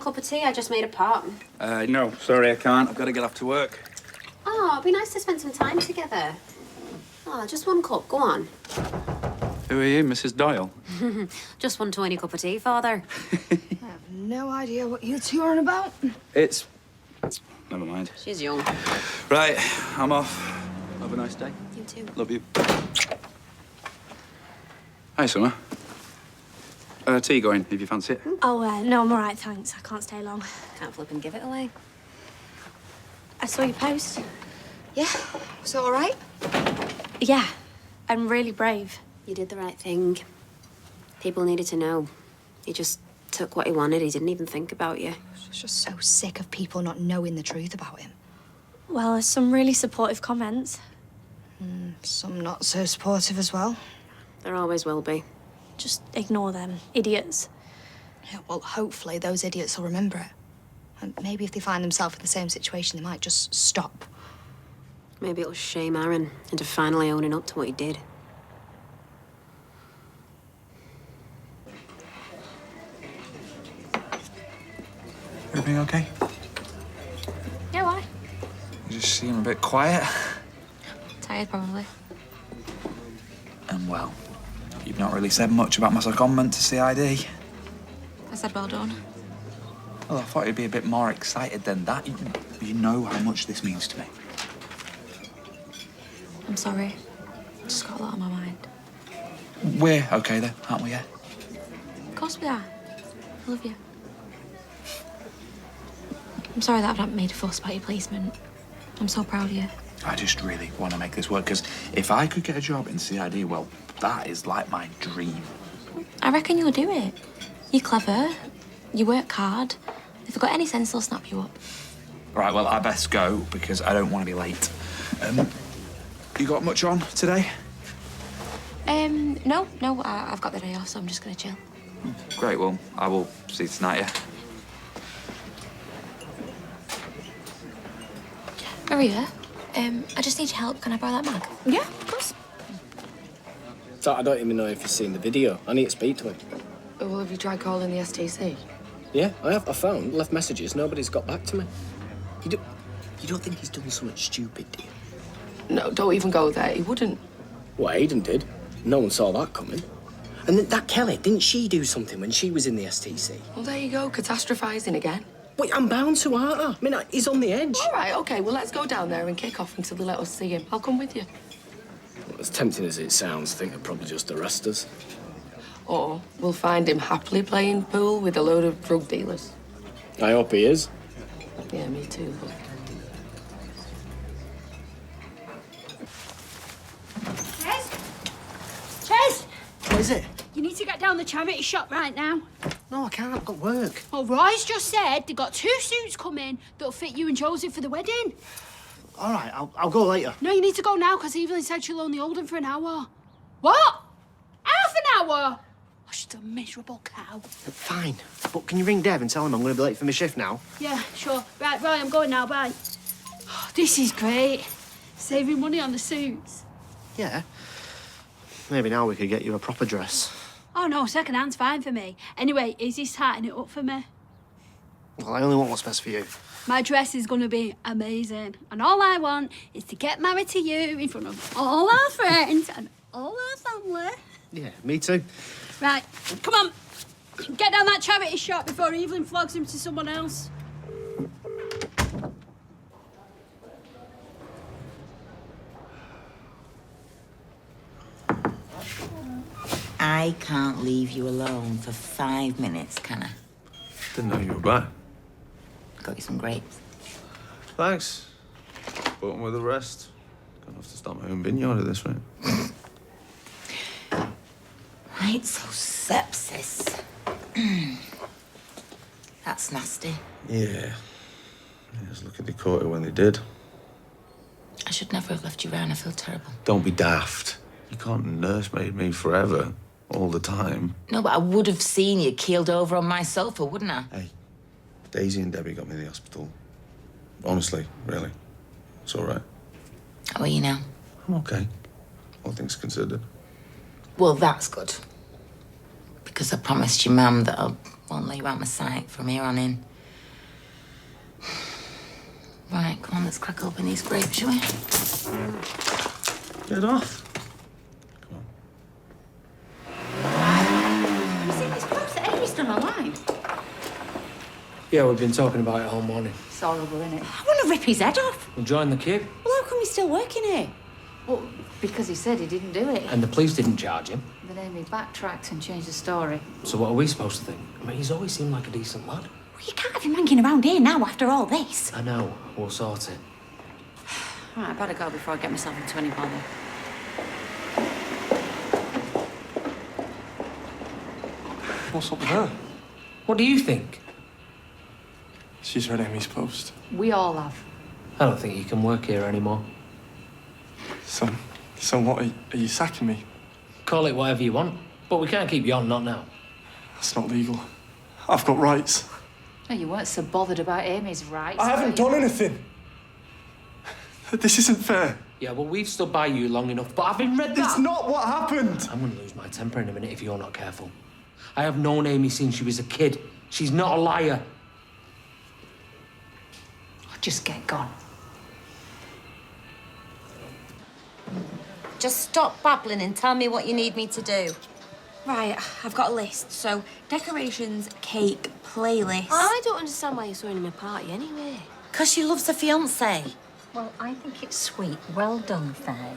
cup of tea? I just made a pot. No, sorry, I can't. I've got to get off to work. Oh, it'd be nice to spend some time together. Oh, just one cup. Go on. Who are you, Mrs. Doyle? Just one tiny cup of tea, Father. I have no idea what you two are on about. It's... Never mind. She's young. Right, I'm off. Have a nice day. You too. Love you. Hi, Summer. Tea going, if you fancy it. Oh, no, I'm all right, thanks. I can't stay long. Can't flip and give it away. I saw your post. Yeah, was that all right? Yeah, I'm really brave. You did the right thing. People needed to know. He just took what he wanted. He didn't even think about you. I was just so sick of people not knowing the truth about him. Well, there's some really supportive comments. Some not so supportive as well. There always will be. Just ignore them. Idiots. Yeah, well, hopefully those idiots will remember it. And maybe if they find themselves in the same situation, they might just stop. Maybe it'll shame Aaron into finally owning up to what he did. Everything okay? Yeah, why? You just seem a bit quiet. Tired, probably. And well, you've not really said much about my secondment to CID. I said well done. Well, I thought you'd be a bit more excited than that. You know how much this means to me. I'm sorry. Just got a lot on my mind. We're okay then, aren't we, yeah? Of course we are. I love you. I'm sorry that I've not made a fuss about your placement. I'm so proud of you. I just really want to make this work, because if I could get a job in CID, well, that is like my dream. I reckon you'll do it. You're clever. You work hard. If they've got any sense, they'll snap you up. Right, well, I best go, because I don't want to be late. You got much on today? No, I've got the day off, so I'm just gonna chill. Great, well, I will see you tonight, yeah? Maria, I just need your help. Can I borrow that mug? Yeah, of course. So I don't even know if you've seen the video. I need to speak to him. Well, have you tried calling the STC? Yeah, I have. I phoned, left messages. Nobody's got back to me. You don't think he's done something stupid, do you? No, don't even go there. He wouldn't. Well, Aidan did. No one saw that coming. And then that Kelly, didn't she do something when she was in the STC? Well, there you go, catastrophising again. Wait, I'm bound to, aren't I? I mean, he's on the edge. All right, OK, well, let's go down there and kick off until they let us see him. I'll come with you. Well, as tempting as it sounds, I think they'll probably just arrest us. Or we'll find him happily playing pool with a load of drug dealers. I hope he is. Yeah, me too, but... Ches! What is it? You need to get down the charity shop right now. No, I can't. I've got work. Well, Roy's just said they got 2 suits coming that'll fit you and Josie for the wedding. All right, I'll go later. No, you need to go now, because Evelyn said she'll only hold them for an hour. What? Half an hour? Oh, she's a miserable cow. Fine, but can you ring Dev and tell him I'm going to be late for my shift now? Yeah, sure. Right, Roy, I'm going now. Bye. Oh, this is great. Saving money on the suits. Yeah. Maybe now we could get you a proper dress. Oh, no, second hand's fine for me. Anyway, Izzy's tightening it up for me. Well, I only want what's best for you. My dress is going to be amazing. And all I want is to get married to you in front of all our friends and all our family. Yeah, me too. Right, come on. Get down that charity shop before Evelyn flogs him to someone else. I can't leave you alone for 5 minutes, can I? Didn't know you were back. Got you some grapes. Thanks. Bought them with the rest. Gonna have to start my own vineyard at this rate. Right, so sepsis. That's nasty. Yeah. Just look at the quarter when they did. I should never have left you around. I feel terrible. Don't be daft. You can't nursemaid me forever, all the time. No, but I would have seen you keeled over on my sofa, wouldn't I? Hey, Daisy and Debbie got me to the hospital. Honestly, really. It's all right. How are you now? I'm okay. All things considered. Well, that's good. Because I promised your mum that I won't let you out my sight from here on in. Come on, let's crack open these grapes, shall we? Get off. Have you seen this post that Amy's done online? Yeah, we've been talking about it all morning. It's horrible, isn't it? I want to rip his head off. We'll join the queue. Well, how come he's still working here? Well, because he said he didn't do it. And the police didn't charge him. Then Amy backtracked and changed the story. So what are we supposed to think? I mean, he's always seemed like a decent lad. Well, you can't have him hanging around here now after all this. I know. We'll sort it. Right, I better go before I get myself into any bother. What's up with her? What do you think? She's read Amy's post. We all have. I don't think you can work here anymore. So what, are you sacking me? Call it whatever you want, but we can't keep you on, not now. That's not legal. I've got rights. No, you weren't so bothered about Amy's rights. I haven't done anything. This isn't fair. Yeah, well, we've stood by you long enough, but having read that... It's not what happened. I'm gonna lose my temper in a minute if you're not careful. I have known Amy since she was a kid. She's not a liar. Just get gone. Just stop babbling and tell me what you need me to do. Right, I've got a list. So, decorations, cake, playlist. I don't understand why you're throwing him a party anyway. 'Cause she loves her fiancé. Well, I think it's sweet. Well done, Faye.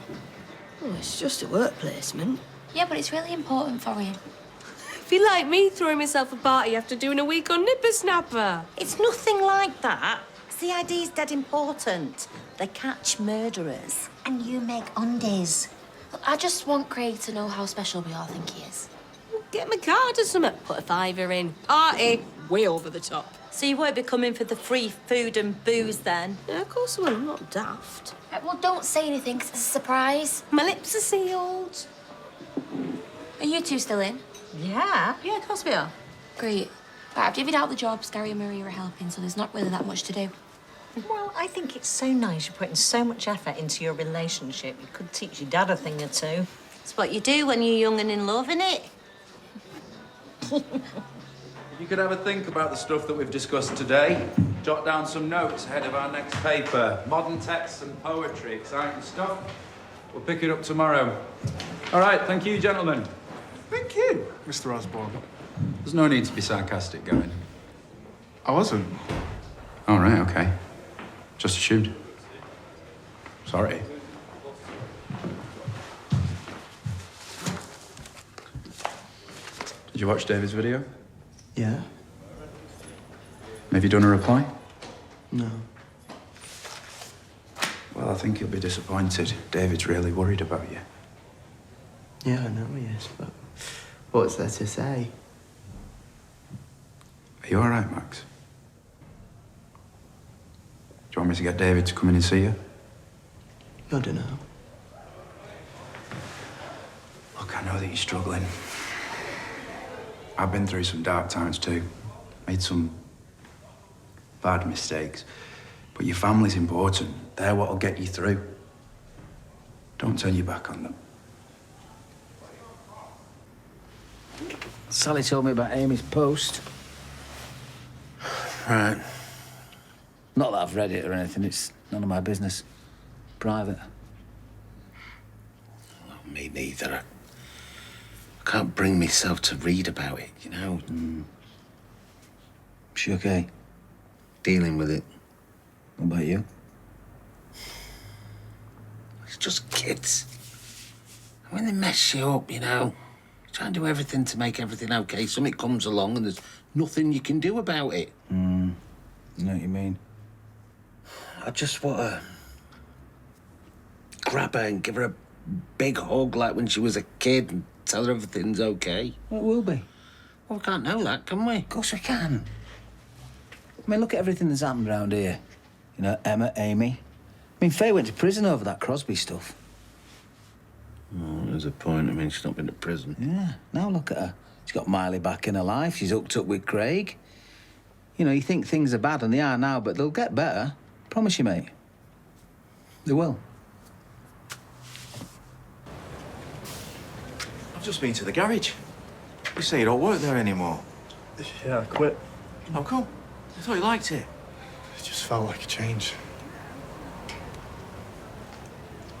Well, it's just a work placement. Yeah, but it's really important for him. If you like me throwing myself a party after doing a week on Nippersnapper. It's nothing like that. CID's dead important. They catch murderers. And you make undies. Look, I just want Craig to know how special we all think he is. Get him a card or something. Put a fiver in. Party. Way over the top. So you won't be coming for the free food and booze then? Yeah, of course I will. I'm not daft. Well, don't say anything, 'cause it's a surprise. My lips are sealed. Are you two still in? Yeah, of course we are. Great. Right, I've divvied out the jobs. Gary and Maria are helping, so there's not really that much to do. Well, I think it's so nice you're putting so much effort into your relationship. You could teach your dad a thing or two. It's what you do when you're young and in love, innit? You could have a think about the stuff that we've discussed today. Jot down some notes ahead of our next paper. Modern texts and poetry, exciting stuff. We'll pick it up tomorrow. All right, thank you, gentlemen. Thank you, Mr. Osborne. There's no need to be sarcastic, Gavin. I wasn't. All right, okay. Just assumed. Sorry. Did you watch David's video? Yeah? Have you done a reply? No. Well, I think you'll be disappointed. David's really worried about you. Yeah, I know he is, but what's there to say? Are you all right, Max? Do you want me to get David to come in and see you? I don't know. Look, I know that you're struggling. I've been through some dark times too. Made some bad mistakes. But your family's important. They're what'll get you through. Don't turn your back on them. Sally told me about Amy's post. Right. Not that I've read it or anything. It's none of my business. Private. Well, me neither. I can't bring myself to read about it, you know? She okay? Dealing with it. What about you? It's just kids. And when they mess you up, you know, you try and do everything to make everything okay. Something comes along and there's nothing you can do about it. I know what you mean. I just want to grab her and give her a big hug like when she was a kid and tell her everything's okay. Well, it will be. Well, we can't know that, can we? Of course we can. I mean, look at everything that's happened around here. You know, Emma, Amy. I mean, Faye went to prison over that Crosby stuff. Oh, there's a point. I mean, she's not been to prison. Yeah, now look at her. She's got Miley back in her life. She's hooked up with Craig. You know, you think things are bad, and they are now, but they'll get better. Promise you, mate. They will. I've just been to the garage. You say you don't work there anymore. Yeah, I quit. How come? I thought you liked it. It just felt like a change.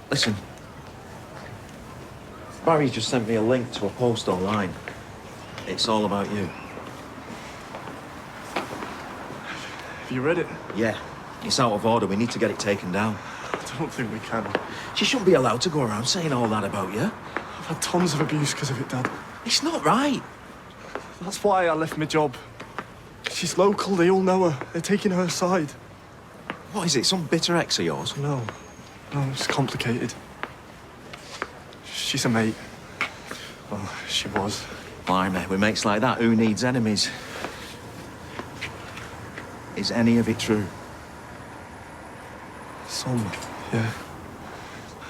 Listen. Barry just sent me a link to a post online. It's all about you. Have you read it? Yeah. It's out of order. We need to get it taken down. I don't think we can. She shouldn't be allowed to go around saying all that about you. I've had tons of abuse because of it, Dad. It's not right. That's why I left my job. She's local, they all know her. They're taking her side. What is it, some bitter ex of yours? No, it's complicated. She's a mate. Well, she was. Blimey, with mates like that, who needs enemies? Is any of it true? Some, yeah.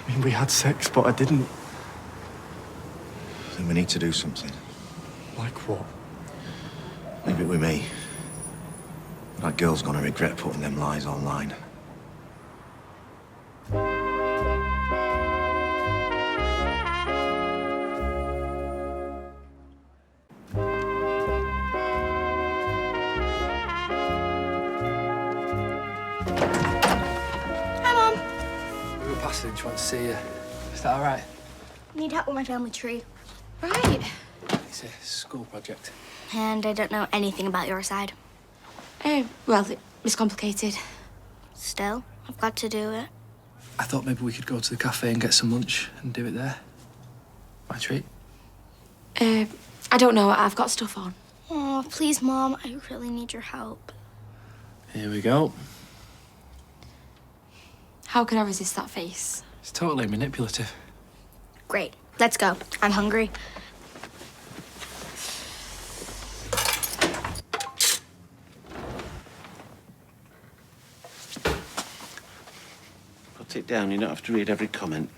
I mean, we had sex, but I didn't. Then we need to do something. Like what? Leave it with me. That girl's gonna regret putting them lies online. Hi, Mum. We were passing, she wants to see you. Is that all right? Need help with my family tree. Right. It's a school project. And I don't know anything about your side. Well, it's complicated. Still, I've got to do it. I thought maybe we could go to the cafe and get some lunch and do it there. My treat. I don't know. I've got stuff on. Oh, please, Mom. I really need your help. Here we go. How could I resist that face? It's totally manipulative. Great. Let's go. I'm hungry. Put it down. You don't have to read every comment.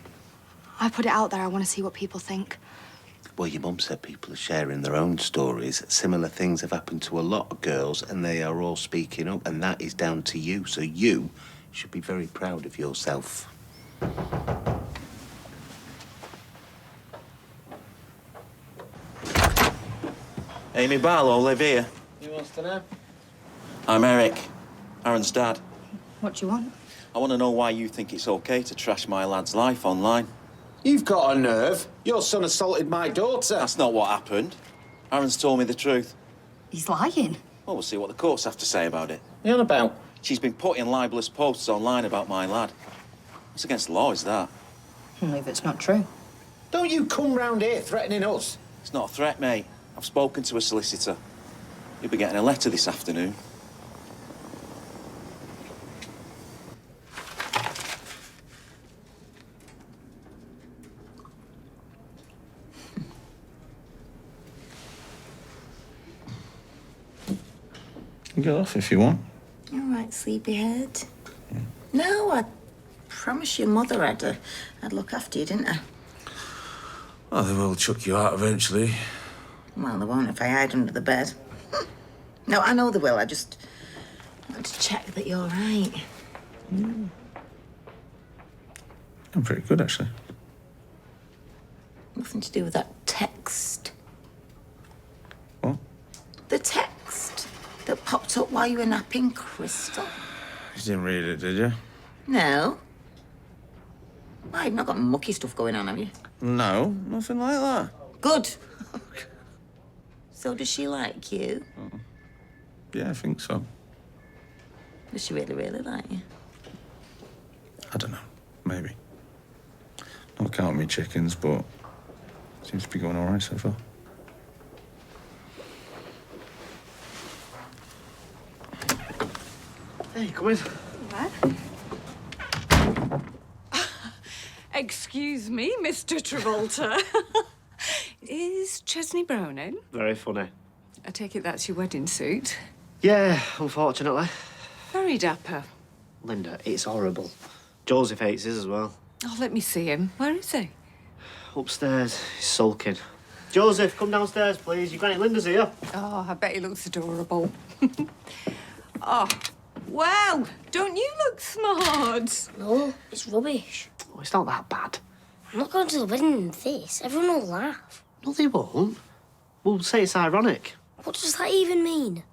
I put it out there. I want to see what people think. Well, your mum said people are sharing their own stories. Similar things have happened to a lot of girls, and they are all speaking up, and that is down to you. So you should be very proud of yourself. Amy Barlow live here. Who wants to know? I'm Eric, Aaron's dad. What do you want? I want to know why you think it's okay to trash my lad's life online. You've got a nerve. Your son assaulted my daughter. That's not what happened. Aaron's told me the truth. He's lying. Well, we'll see what the courts have to say about it. What are you on about? She's been putting libelous posts online about my lad. It's against the law, is that? Well, if it's not true. Don't you come round here threatening us. It's not a threat, mate. I've spoken to a solicitor. You'll be getting a letter this afternoon. Get off if you want. All right, sleepyhead. Yeah. No, I promised your mother I'd look after you, didn't I? Well, they will chuck you out eventually. Well, they won't if I hide under the bed. No, I know they will. I just want to check that you're right. I'm pretty good, actually. Nothing to do with that text. What? The text that popped up while you were napping Crystal. You didn't read it, did you? No. Why, you've not got mucky stuff going on, have you? No, nothing like that. Good. So does she like you? Yeah, I think so. Does she really, really like you? I don't know. Maybe. Not counting me chickens, but seems to be going all right so far. Hey, come in. What? Excuse me, Mr. Travolta. Is Chesney Brown in? Very funny. I take it that's your wedding suit. Yeah, unfortunately. Very dapper. Linda, it's horrible. Joseph hates his as well. Oh, let me see him. Where is he? Upstairs, he's sulking. Joseph, come downstairs, please. Your Granny Linda's here. Oh, I bet he looks adorable. Oh, wow. Don't you look smart? No, it's rubbish. Oh, it's not that bad. I'm not going to the wedding in this. Everyone will laugh. No, they won't. We'll say it's ironic. What does that even mean?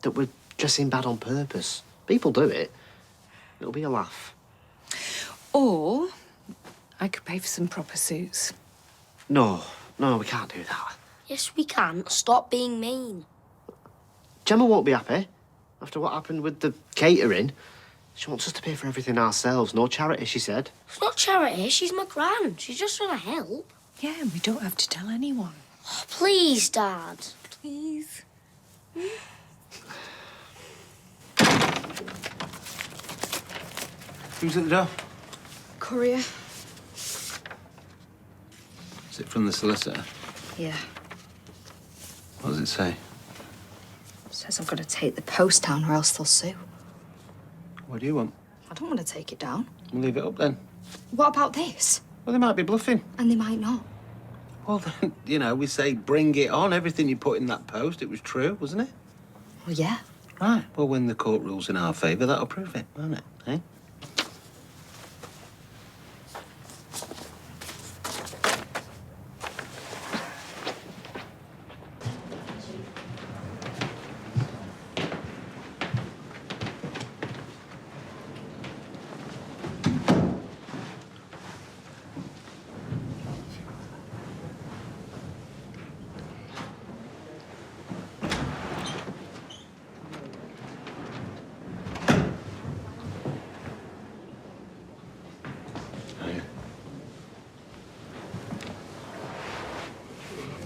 That we're dressing bad on purpose. People do it. It'll be a laugh. Or I could pay for some proper suits. No, we can't do that. Yes, we can. Stop being mean. Gemma won't be happy. After what happened with the catering, she wants us to pay for everything ourselves. No charity, she said. It's not charity. She's my gran. She's just trying to help. Yeah, and we don't have to tell anyone. Oh, please, Dad. Please. Who's at the door? Courier. Is it from the solicitor? Yeah. What does it say? Says I've got to take the post down or else they'll sue. What do you want? I don't want to take it down. We'll leave it up then. What about this? Well, they might be bluffing. And they might not. Well, then, you know, we say bring it on. Everything you put in that post, it was true, wasn't it? Well, yeah. Right. Well, when the court rules in our favour, that'll prove it, won't it? Eh?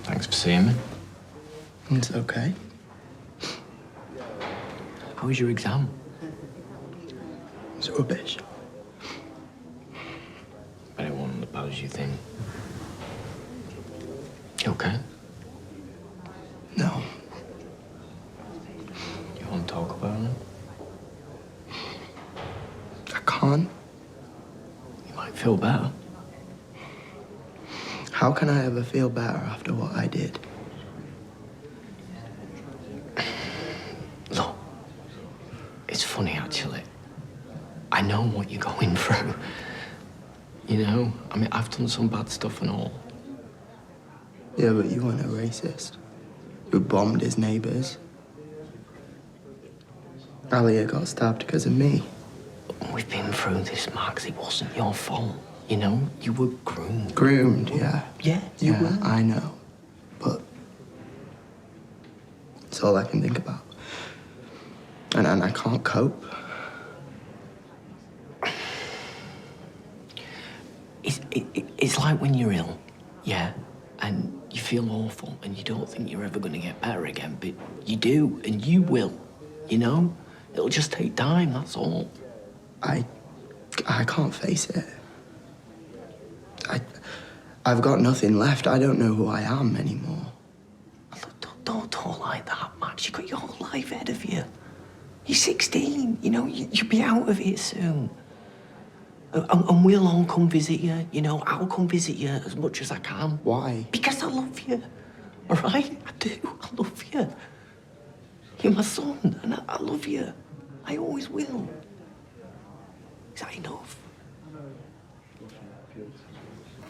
Thanks for seeing me. It's okay. How was your exam? It's rubbish. I don't want to pose you think. You okay? No. You want to talk about it? I can't. You might feel better. How can I ever feel better after what I did? Look, it's funny actually. I know what you're going through. You know, I mean, I've done some bad stuff and all. Yeah, but you weren't a racist. You bombed his neighbours. Alia got stabbed because of me. We've been through this, Max. It wasn't your fault. You know, you were groomed. Groomed, yeah. Yeah, you yeah, were. I know. But it's all I can think about. And I can't cope. It's like when you're ill, yeah, and you feel awful and you don't think you're ever going to get better again, but you do, and you will, you know? It'll just take time, that's all. I can't face it. I've got nothing left. I don't know who I am anymore. Don't talk like that, Max. You've got your whole life ahead of you. You're 16, you know, you'll be out of it soon. And we'll all come visit you, you know. I'll come visit you as much as I can. Why? Because I love you, all right? I do, I love you. You're my son, and I love you. I always will. Is that enough?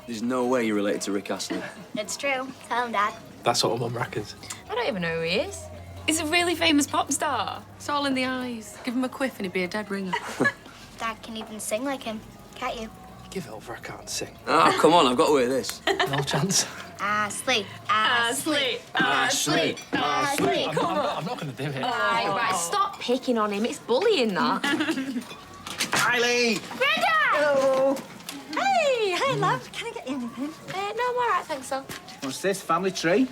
There's no way you're related to Rick Astley. It's true. Tell him, Dad. That's what Mum reckons. I don't even know who he is. He's a really famous pop star. It's all in the eyes. Give him a quiff and he'd be a dead ringer. Dad can even sing like him, can't you? Give it over, I can't sing. Oh, come on, I've got to hear this. No chance. Ashley, Ashley, Ashley, Ashley. Come on. I'm not going to do it. Right, stop picking on him. It's bullying, that. Kylie! Brenda! Hello. Hey, hey, love. Can I get you anything? No, I'm all right, thanks, so. What's this, family tree?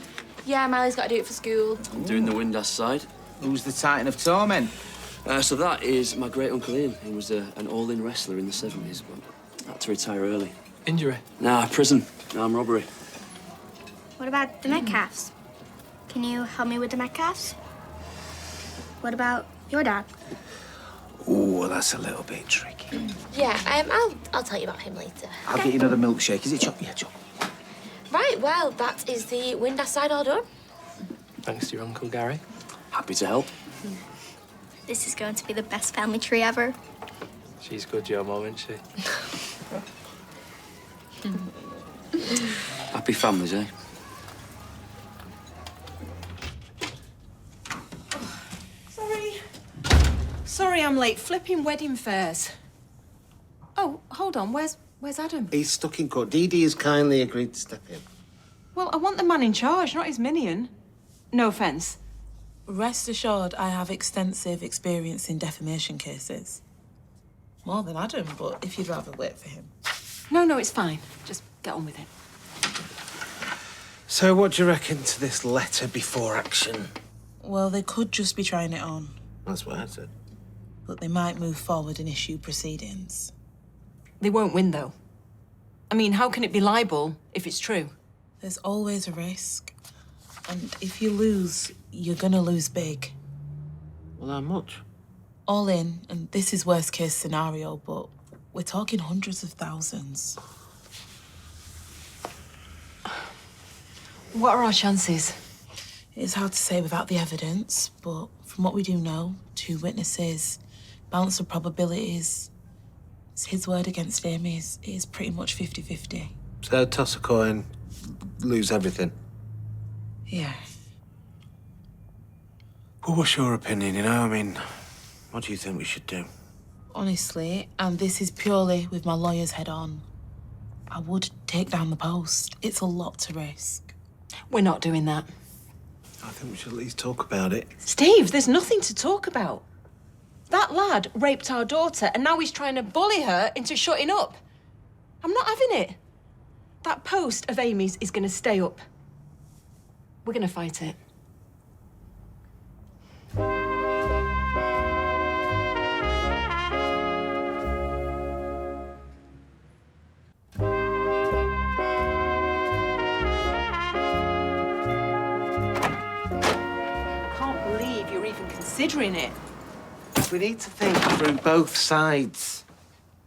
Yeah, Miley's got to do it for school. I'm doing the Windass side. Who's the Titan of Torment? So that is my great uncle Ian. He was an all-in wrestler in the 70s, but had to retire early. Injury? Nah, prison. Armed robbery. What about the Metcalfs? Can you help me with the Metcalfs? What about your dad? Oh, that's a little bit tricky. Yeah, I'll tell you about him later. I'll get you another milkshake. Is it chocolate? Yeah, chocolate. Right, well, that is the Windass side all done. Thanks to your Uncle Gary. Happy to help. This is going to be the best family tree ever. She's good, your mum, isn't she? Happy families, eh? Sorry I'm late. Flipping wedding fairs. Oh, hold on. Where's Where's Adam? He's stuck in court. Dee Dee has kindly agreed to step in. Well, I want the man in charge, not his minion. No offence. Rest assured, I have extensive experience in defamation cases. More than Adam, but if you'd rather wait for him. No, it's fine. Just get on with it. So what do you reckon to this letter before action? Well, they could just be trying it on. That's what I said. But they might move forward and issue proceedings. They won't win, though. I mean, how can it be libel if it's true? There's always a risk. And if you lose, you're gonna lose big. Well, how much? All in, and this is worst case scenario, but we're talking hundreds of thousands. What are our chances? It's hard to say without the evidence, but from what we do know, 2 witnesses, balance of probabilities, it's his word against Amy's. It is pretty much 50-50. So toss a coin, lose everything. Yeah. Well, what's your opinion, you know? I mean, what do you think we should do? Honestly, and this is purely with my lawyer's head on, I would take down the post. It's a lot to risk. We're not doing that. I think we should at least talk about it. Steve, there's nothing to talk about. That lad raped our daughter, and now he's trying to bully her into shutting up. I'm not having it. That post of Amy's is going to stay up. We're going to fight it. I can't believe you're even considering it. We need to think through both sides.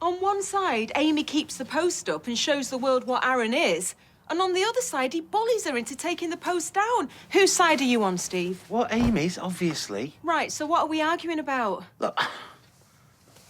On one side, Amy keeps the post up and shows the world what Aaron is. And on the other side, he bullies her into taking the post down. Whose side are you on, Steve? Well, Amy's, obviously. Right, so what are we arguing about? Look,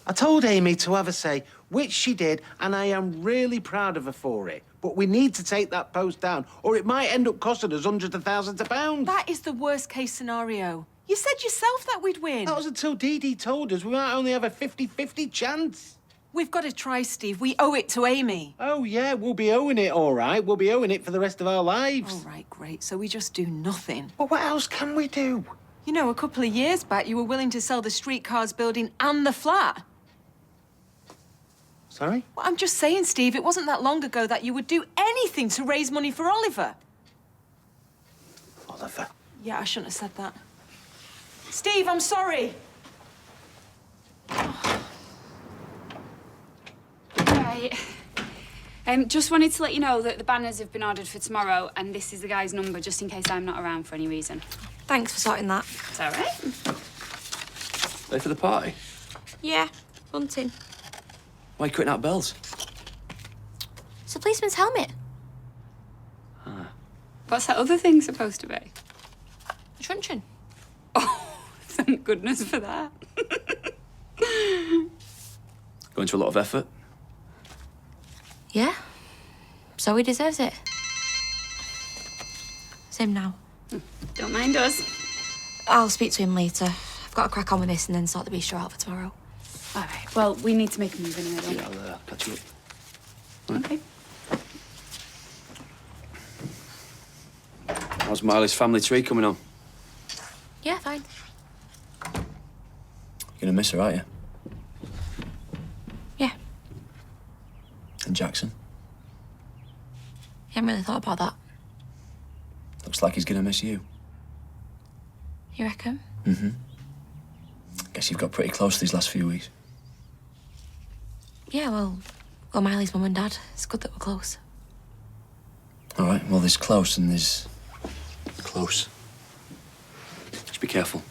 I told Amy to have a say, which she did, and I am really proud of her for it. But we need to take that post down, or it might end up costing us hundreds of thousands of pounds. That is the worst case scenario. You said yourself that we'd win. That was until Dee Dee told us we might only have a 50-50 chance. We've got to try, Steve. We owe it to Amy. Oh, yeah, we'll be owing it, all right. We'll be owing it for the rest of our lives. All right, great. So we just do nothing. Well, what else can we do? You know, a couple of years back, you were willing to sell the streetcars building and the flat. Sorry? Well, I'm just saying, Steve, it wasn't that long ago that you would do anything to raise money for Oliver. Oliver? Yeah, I shouldn't have said that. Steve, I'm sorry. Right. Just wanted to let you know that the banners have been ordered for tomorrow, and this is the guy's number, just in case I'm not around for any reason. Thanks for sorting that. It's all right. Ready for the party? Yeah, hunting. Why are you quitting out bells? It's a policeman's helmet. What's that other thing supposed to be? A truncheon. Thank goodness for that. Going to a lot of effort. Yeah. So he deserves it. It's him now. Don't mind us. I'll speak to him later. I've got to crack on with this and then sort the bistro out for tomorrow. All right. Well, we need to make a move anyway, don't we? Yeah, I'll catch you up. Okay. How's Miley's family tree coming on? Yeah, fine. You're gonna miss her, aren't you? Yeah. And Jackson? I haven't really thought about that. Looks like he's gonna miss you. You reckon? Mm-hmm. Guess you've got pretty close these last few weeks. Yeah, well, Miley's mum and dad. It's good that we're close. All right, well, there's close and there's close. Just be careful,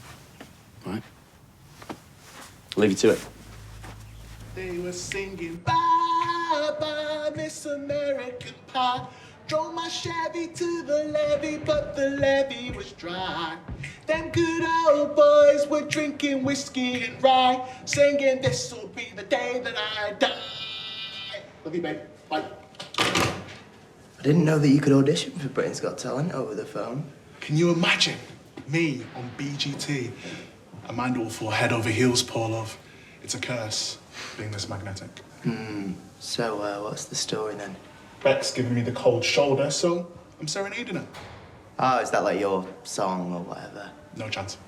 all right? I'll leave you to it. They were singing bye bye Miss American Pie. Drove my Chevy to the levee, but the levee was dry. Them good old boys were drinking whiskey and rye, singing this'll be the day that I die. Love you, babe. Bye. I didn't know that you could audition for Britain's Got Talent over the phone. Can you imagine me on BGT? Amanda will fall head over heels, poor love. It's a curse, being this magnetic. So, what's the story then? Beck's giving me the cold shoulder, so I'm serenading her. Oh, is that like your song or whatever? No chance.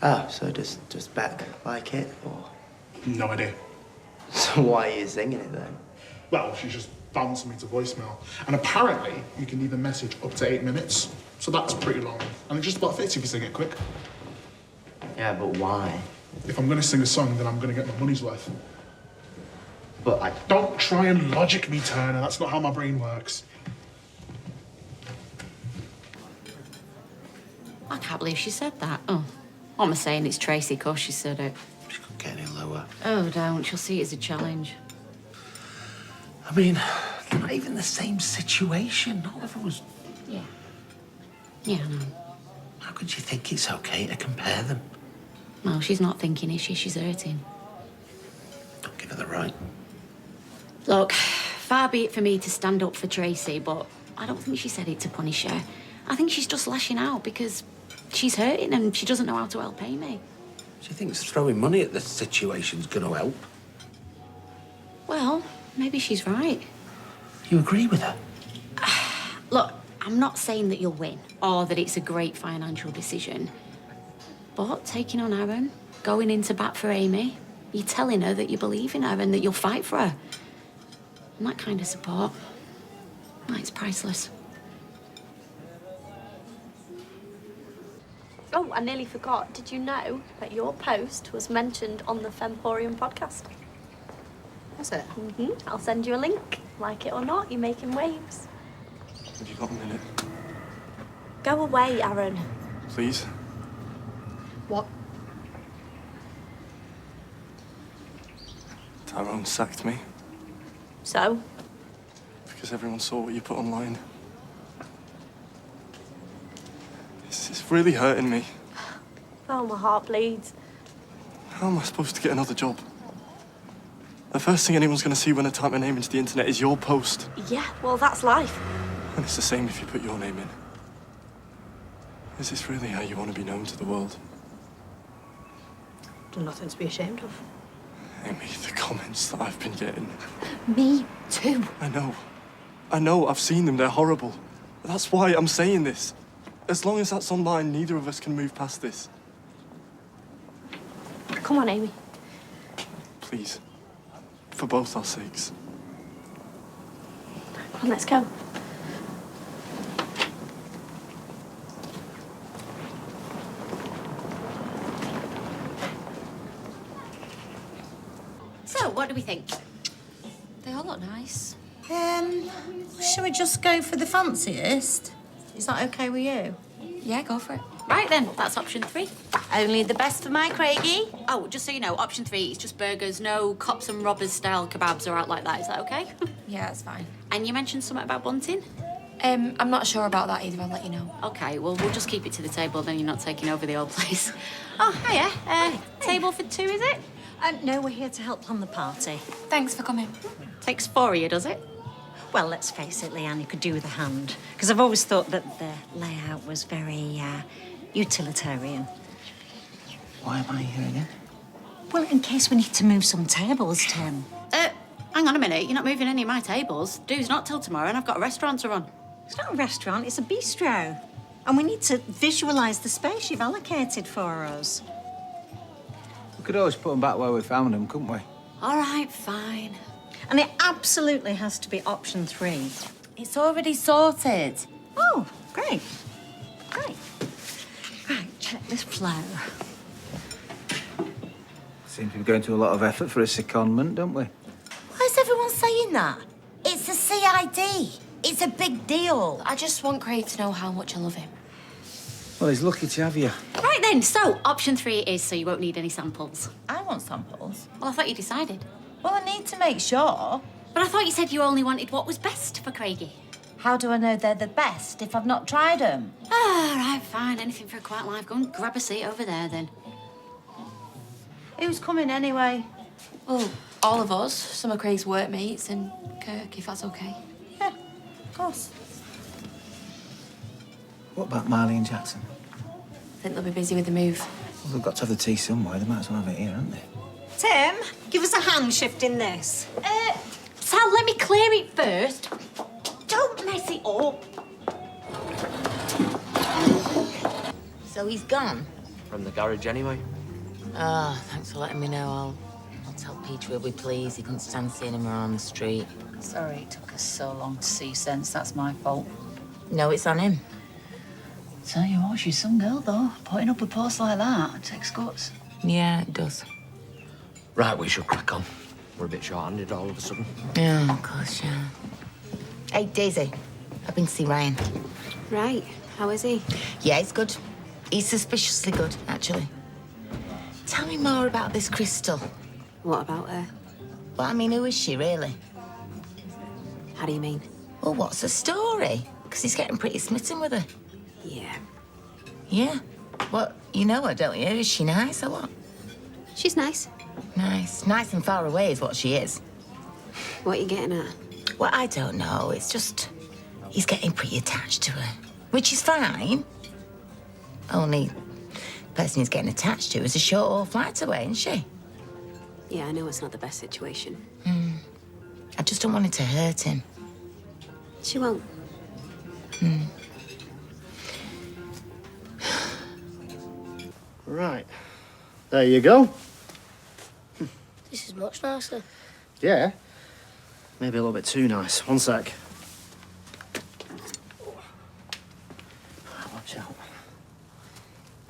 Oh, so does Beck like it, or? No idea. So why are you singing it then? Well, she's just bouncing me to voicemail. And apparently, you can leave a message up to 8 minutes. So that's pretty long. And it just about fits if you sing it quick. Yeah, but why? If I'm gonna sing a song, then I'm gonna get my money's worth. But Don't try and logic me, Turner. That's not how my brain works. I can't believe she said that. Oh, what am I saying? It's Tracy, 'cause she said it. She couldn't get any lower. Oh, don't. She'll see it as a challenge. I mean, they're not even the same situation. Not if it was... Yeah. Yeah, I know. How could you think it's okay to compare them? Well, she's not thinking, is she? She's hurting. Don't give her the right. Look, far be it for me to stand up for Tracy, but I don't think she said it to punish her. I think she's just lashing out because she's hurting and she doesn't know how to help Amy. She thinks throwing money at the situation's going to help. Well, maybe she's right. You agree with her? Look, I'm not saying that you'll win or that it's a great financial decision. But taking on Aaron, going into bat for Amy, you're telling her that you believe in her and that you'll fight for her. And that kind of support, it's priceless. Oh, I nearly forgot. Did you know that your post was mentioned on the Femporium podcast? Was it? I'll send you a link. Like it or not, you're making waves. Have you got a minute? Go away, Aaron. Please? What? Tyrone sacked me So? because everyone saw what you put online. It's really hurting me. Oh, my heart bleeds. How am I supposed to get another job? The first thing anyone's going to see when I type my name into the internet is your post. Yeah, well, that's life. And it's the same if you put your name in. Is this really how you want to be known to the world? Nothing to be ashamed of. Amy, the comments that I've been getting. Me too. I know, I've seen them, they're horrible. That's why I'm saying this. As long as that's online, neither of us can move past this. Come on, Amy. Please. For both our sakes. Come on, let's go. So, what do we think? They all look nice. Shall we just go for the fanciest? Is that okay with you? Yeah, go for it. Right then, that's option 3. Only the best for my Craigie. Oh, just so you know, option 3 is just burgers, no cops and robbers style kebabs or out like that. Is that okay? Yeah, that's fine. And you mentioned something about bunting? I'm not sure about that either. I'll let you know. Okay, well, we'll just keep it to the table, then you're not taking over the old place. Oh, hiya. Table for 2, is it? No, we're here to help plan the party. Thanks for coming. Takes 4 of you, does it? Well, let's face it, Leanne, you could do with a hand. Because I've always thought that the layout was very utilitarian. Why am I here again? Well, in case we need to move some tables, Tim. Hang on a minute. You're not moving any of my tables. Dude's not till tomorrow, and I've got a restaurant to run. It's not a restaurant, it's a bistro. And we need to visualise the space you've allocated for us. We could always put them back where we found them, couldn't we? All right, fine. And it absolutely has to be option 3. It's already sorted. Oh, great. Great. Right, check this flow. Seem to be going to a lot of effort for a secondment, don't we? Why is everyone saying that? It's a CID. It's a big deal. I just want Craig to know how much I love him. Well, he's lucky to have you. Right then, so option 3 is so you won't need any samples. I want samples. Well, I thought you decided. Well, I need to make sure. But I thought you said you only wanted what was best for Craigie. How do I know they're the best if I've not tried them? Ah, right, fine. Anything for a quiet life. Go and grab a seat over there, then. Who's coming anyway? Well, all of us. Some of Craig's workmates and Kirk, if that's okay. Yeah, of course. What about Marley and Jackson? I think they'll be busy with the move. Well, they've got to have the tea somewhere. They might as well have it here, haven't they? Tim, give us a hand shifting this. Sal, let me clear it first. Don't mess it up. So he's gone? From the garage anyway. Oh, thanks for letting me know. I'll tell Peter he'll be pleased. He couldn't stand seeing him around the street. Sorry it took us so long to see sense. That's my fault. No, it's on him. Tell you what, she's some girl, though. Putting up with posts like that, it takes guts. Yeah, it does. Right, we should crack on. We're a bit short-handed all of a sudden. Yeah, of course, yeah. Hey, Daisy, I've been to see Ryan. Right, how is he? Yeah, he's good. He's suspiciously good, actually. Tell me more about this Crystal. What about her? Well, I mean, who is she, really? How do you mean? Well, what's the story? Because he's getting pretty smitten with her. Yeah. Yeah? Well, you know her, don't you? Is she nice or what? She's nice. Nice. Nice and far away is what she is. What are you getting at? Well, I don't know. It's just he's getting pretty attached to her, which is fine. Only the person he's getting attached to is a short haul flight away, isn't she? Yeah, I know it's not the best situation. I just don't want it to hurt him. She won't. Right. There you go. This is much nicer. Yeah. Maybe a little bit too nice. One sec. Watch out.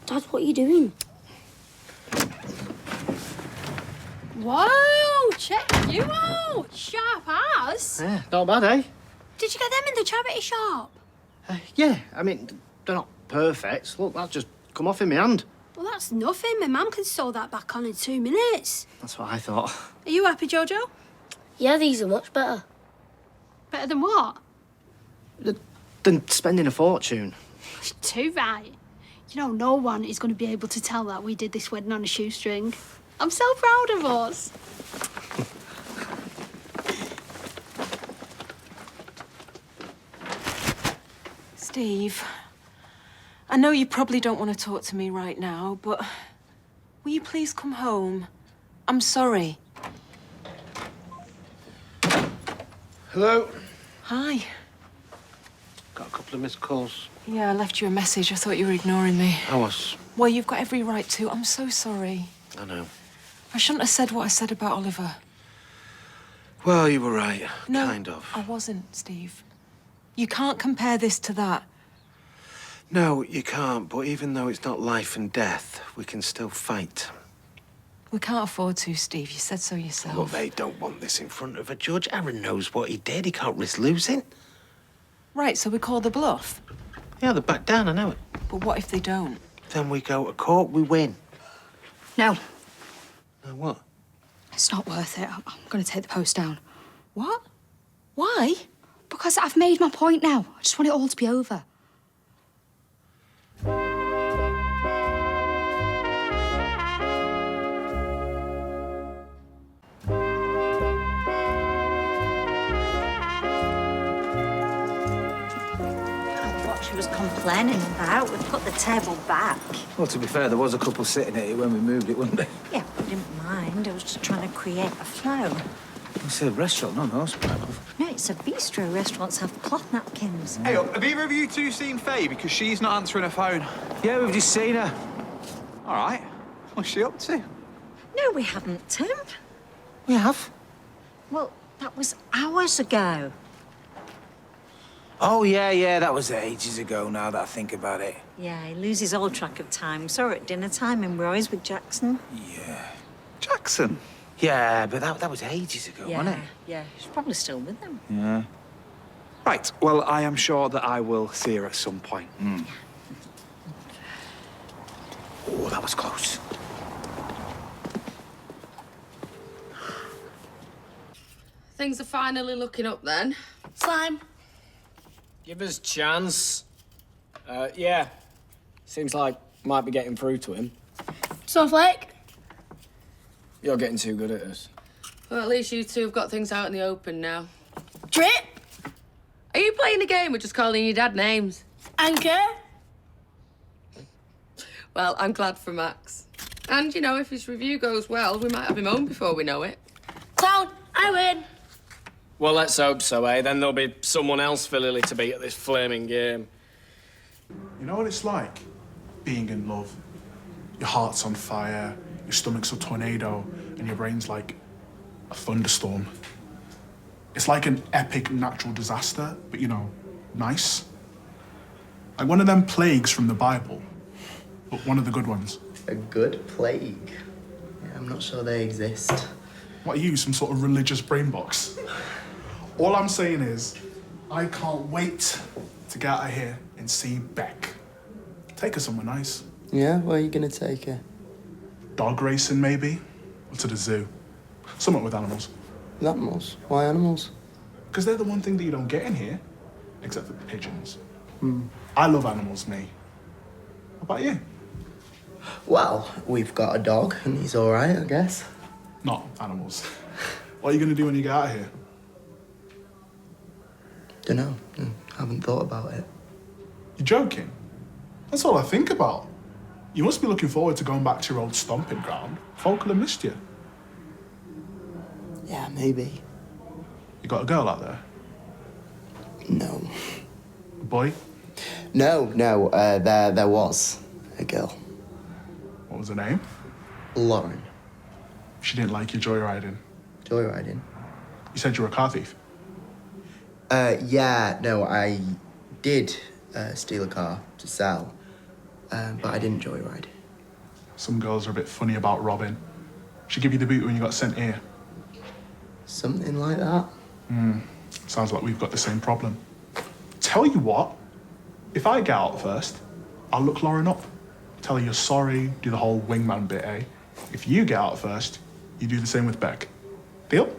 Dad, what are you doing? Whoa! Check you out! Sharp as! Yeah, not bad, eh? Did you get them in the charity shop? Yeah, I mean, they're not perfect. Look, that's just come off in my hand. Well, that's nothing. My mum can sew that back on in 2 minutes. That's what I thought. Are you happy, Jojo? Yeah, these are much better. Better than what? Than spending a fortune. Too right. You know, no one is going to be able to tell that we did this wedding on a shoestring. I'm so proud of us. Steve, I know you probably don't want to talk to me right now, but will you please come home? I'm sorry. Hello? Hi. Got a couple of missed calls. Yeah, I left you a message. I thought you were ignoring me. I was. Well, you've got every right to. I'm so sorry. I know. I shouldn't have said what I said about Oliver. Well, you were right. No, Kind of. I wasn't, Steve. You can't compare this to that. No, you can't. But even though it's not life and death, we can still fight. We can't afford to, Steve. You said so yourself. Well, they don't want this in front of a judge. Aaron knows what he did. He can't risk losing. Right, so we call the bluff. Yeah, they back down, I know it. But what if they don't? Then we go to court, we win. No, Now what? it's not worth it. I'm going to take the post down. What? Why? Because I've made my point now. I just want it all to be over. What she was complaining about, we put the table back. Well, to be fair, there was a couple sitting at it when we moved it, wasn't there? Yeah, I didn't mind. I was just trying to create a flow. It's a restaurant, no horse. No, it's a bistro. Restaurants have cloth napkins. Hey, up, have either of you two seen Faye? Because she's not answering her phone. Yeah, we've just seen her. All right. What's she up to? No, we haven't, Tim. We have. Well, that was hours ago. Oh, yeah, that was ages ago now that I think about it. Yeah, he loses all track of time. Saw her at dinner time in Roy's with Jackson. Yeah. Jackson? Yeah, but that was ages ago, wasn't it? Yeah, she's probably still with them. Yeah. Right. Well, I am sure that I will see her at some point. Oh, that was close. Things are finally looking up then. Slime. Give us a chance. Yeah. Seems like might be getting through to him. Snowflake. You're getting too good at us. Well, at least you two have got things out in the open now. Drip. Are you playing a game or just calling your dad names? Anchor. Well, I'm glad for Max. And, you know, if his review goes well, we might have him home before we know it. Clown, I win. Well, let's hope so, eh? Then there'll be someone else for Lily to beat at this flaming game. You know what it's like? Being in love. Your heart's on fire, your stomach's a tornado, and your brain's like a thunderstorm. It's like an epic natural disaster, but, you know, nice. Like one of them plagues from the Bible, but one of the good ones. A good plague? Yeah, I'm not sure they exist. What are you, some sort of religious brain box? All I'm saying is, I can't wait to get out of here and see Beck. Take her somewhere nice. Yeah, where are you gonna take her? Dog racing, maybe? Or to the zoo. Somewhere with animals. With animals? Why animals? Because they're the one thing that you don't get in here, except for pigeons. I love animals, me. What about you? Well, we've got a dog, and he's all right, I guess. Not animals. What are you gonna do when you get out of here? Dunno. Haven't thought about it. You're joking? That's all I think about. You must be looking forward to going back to your old stomping ground. Folk will have missed you. Yeah, maybe. You got a girl out there? No. A boy? No. There was a girl. What was her name? Lauren. She didn't like you joyriding. Joyriding? You said you were a car thief. Yeah, no, I did steal a car to sell, but I didn't joyride. Some girls are a bit funny about robbing. She give you the boot when you got sent here. Something like that. Sounds like we've got the same problem. Tell you what, if I get out first, I'll look Lauren up. Tell her you're sorry, do the whole wingman bit, eh? If you get out first, you do the same with Beck. Deal?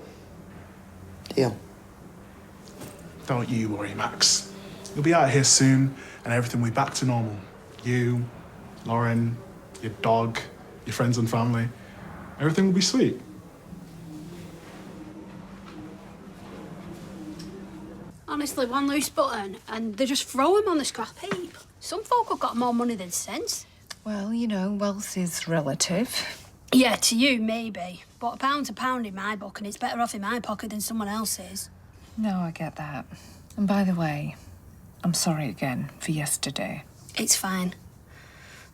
Deal. Don't you worry, Max. You'll be out of here soon, and everything will be back to normal. You, Lauren, your dog, your friends and family. Everything will be sweet. Honestly, one loose button, and they just throw him on the scrap heap. Some folk have got more money than sense. Well, you know, wealth is relative. Yeah, to you, maybe. But a pound's a pound in my book, and it's better off in my pocket than someone else's. No, I get that. And by the way, I'm sorry again for yesterday. It's fine.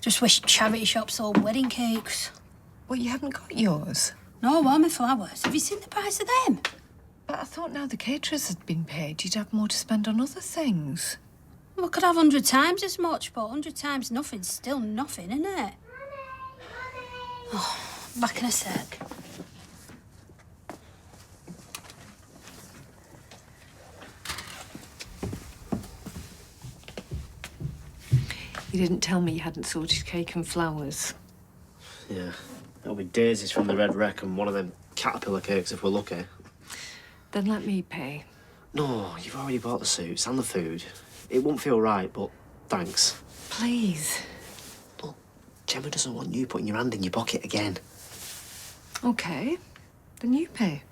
Just wish charity shops sold wedding cakes. Well, you haven't got yours. No, warming flowers. Have you seen the price of them? But I thought now the caterers had been paid, you'd have more to spend on other things. Well, I could have 100 times as much, but 100 times nothing's still nothing, isn't it? Oh, back in a sec. You didn't tell me you hadn't sorted cake and flowers. Yeah, there'll be daisies from the Red Wreck and one of them caterpillar cakes if we're lucky. Then let me pay. No, you've already bought the suits and the food. It won't feel right, but thanks. Please. Look, Gemma doesn't want you putting your hand in your pocket again. OK. Then you pay.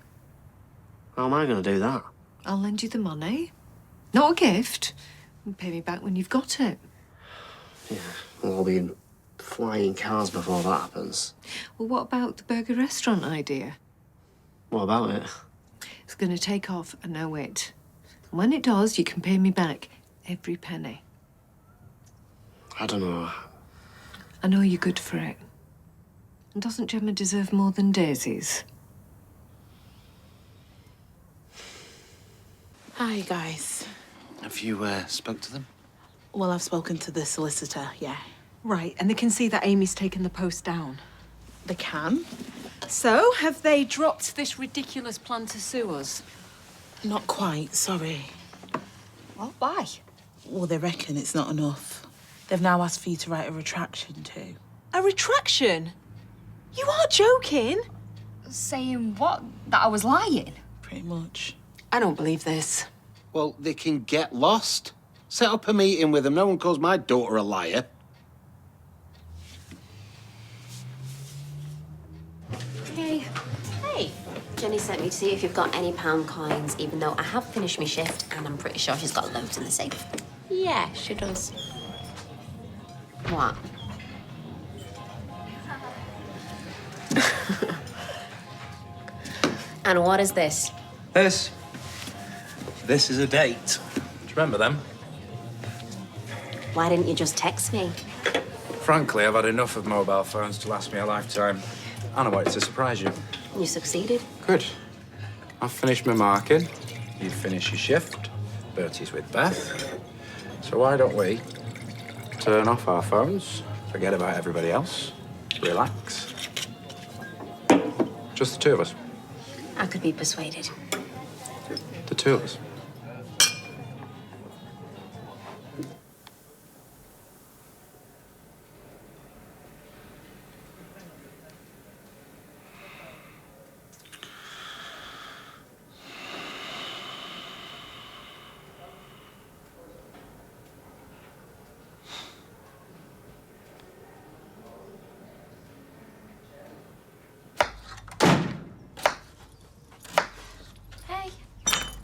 How am I going to do that? I'll lend you the money. Not a gift. And pay me back when you've got it. Yeah, we'll all be in flying cars before that happens. Well, what about the burger restaurant idea? What about it? It's going to take off, I know it. And when it does, you can pay me back every penny. I don't know. I know you're good for it. And doesn't Gemma deserve more than daisies? Hi, guys. Have you spoke to them? Well, I've spoken to the solicitor, yeah. Right, and they can see that Amy's taken the post down. They can? So, have they dropped this ridiculous plan to sue us? Not quite, sorry. What? Why? Well, they reckon it's not enough. They've now asked for you to write a retraction too. A retraction? You are joking? Saying what? That I was lying? Pretty much. I don't believe this. Well, they can get lost. Set up a meeting with them. No one calls my daughter a liar. Hey. Hey. Jenny sent me to see if you've got any pound coins, even though I have finished my shift and I'm pretty sure she's got loads in the safe. Yeah, she does. What? And what is this? This is a date. Do you remember them? Why didn't you just text me? Frankly, I've had enough of mobile phones to last me a lifetime. And I wanted to surprise you. You succeeded. Good. I've finished my marking. You've finished your shift. Bertie's with Beth. So why don't we turn off our phones, forget about everybody else, relax. Just the two of us. I could be persuaded. The two of us.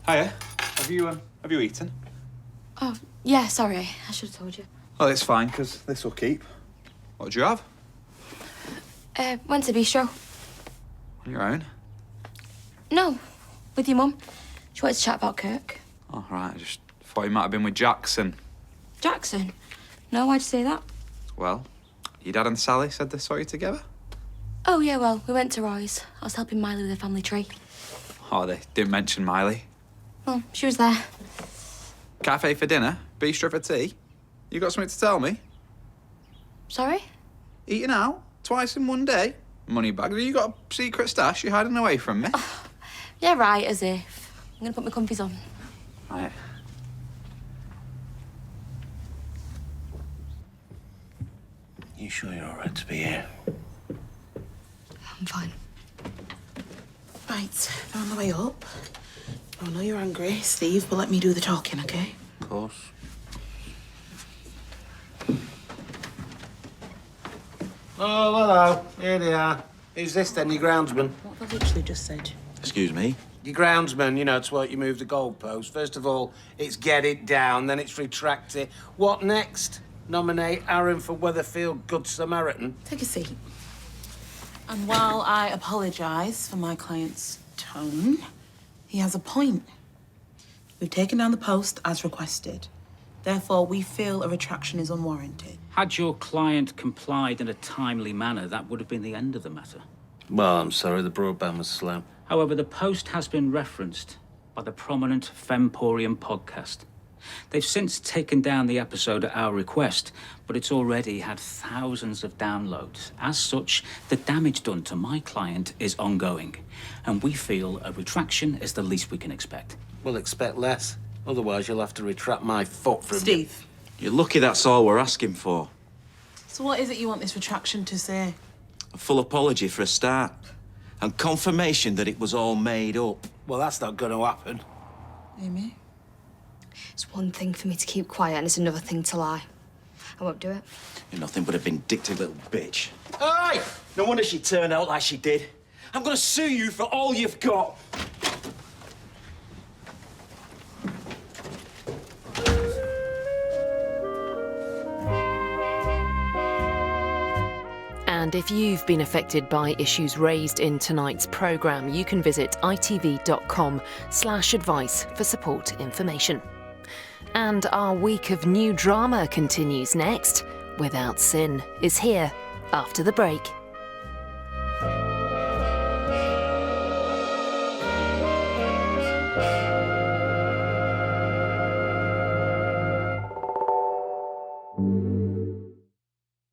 Hiya. Have you eaten? Oh, yeah, sorry. I should have told you. Oh, it's fine, because this will keep. What did you have? Went to bistro. On your own? No, with your mum. She wanted to chat about Kirk. Oh, right. I just thought you might have been with Jackson. Jackson? No, why'd you say that? Well, your dad and Sally said they saw you together? Oh, yeah, well, we went to Roy's. I was helping Miley with the family tree. Oh, they didn't mention Miley. Well, she was there. Cafe for dinner? Bistro for tea? You got something to tell me? Sorry? Eating out? Twice in one day? Money bag? Have you got a secret stash you're hiding away from me? Yeah, right, as if. I'm gonna put my comfies on. Right. You sure you're all right to be here? I'm fine. Right, we're on the way up. I know you're angry, Steve, but let me do the talking, okay? Of course. Oh, hello. Here they are. Who's this then, your groundsman? What have I literally just said? Excuse me? Your groundsman, you know, it's what you move the goalpost. First of all, it's get it down, then it's retract it. What next? Nominate Aaron for Weatherfield Good Samaritan? Take a seat. And while I apologise for my client's tone, he has a point. We've taken down the post as requested. Therefore, we feel a retraction is unwarranted. Had your client complied in a timely manner, that would have been the end of the matter. Well, I'm sorry, the broadband was slow. However, the post has been referenced by the prominent Femporium podcast. They've since taken down the episode at our request, but it's already had thousands of downloads. As such, the damage done to my client is ongoing, and we feel a retraction is the least we can expect. We'll expect less. Otherwise, you'll have to retract my foot from... Steve. You're lucky that's all we're asking for. So what is it you want this retraction to say? A full apology for a start. And confirmation that it was all made up. Well, that's not going to happen. Amy? It's one thing for me to keep quiet and it's another thing to lie. I won't do it. You're nothing but a vindictive little bitch. Aye! No wonder she turned out like she did. I'm gonna sue you for all you've got. And if you've been affected by issues raised in tonight's programme, you can visit itv.com/advice for support information. And our week of new drama continues next. Without Sin is here after the break.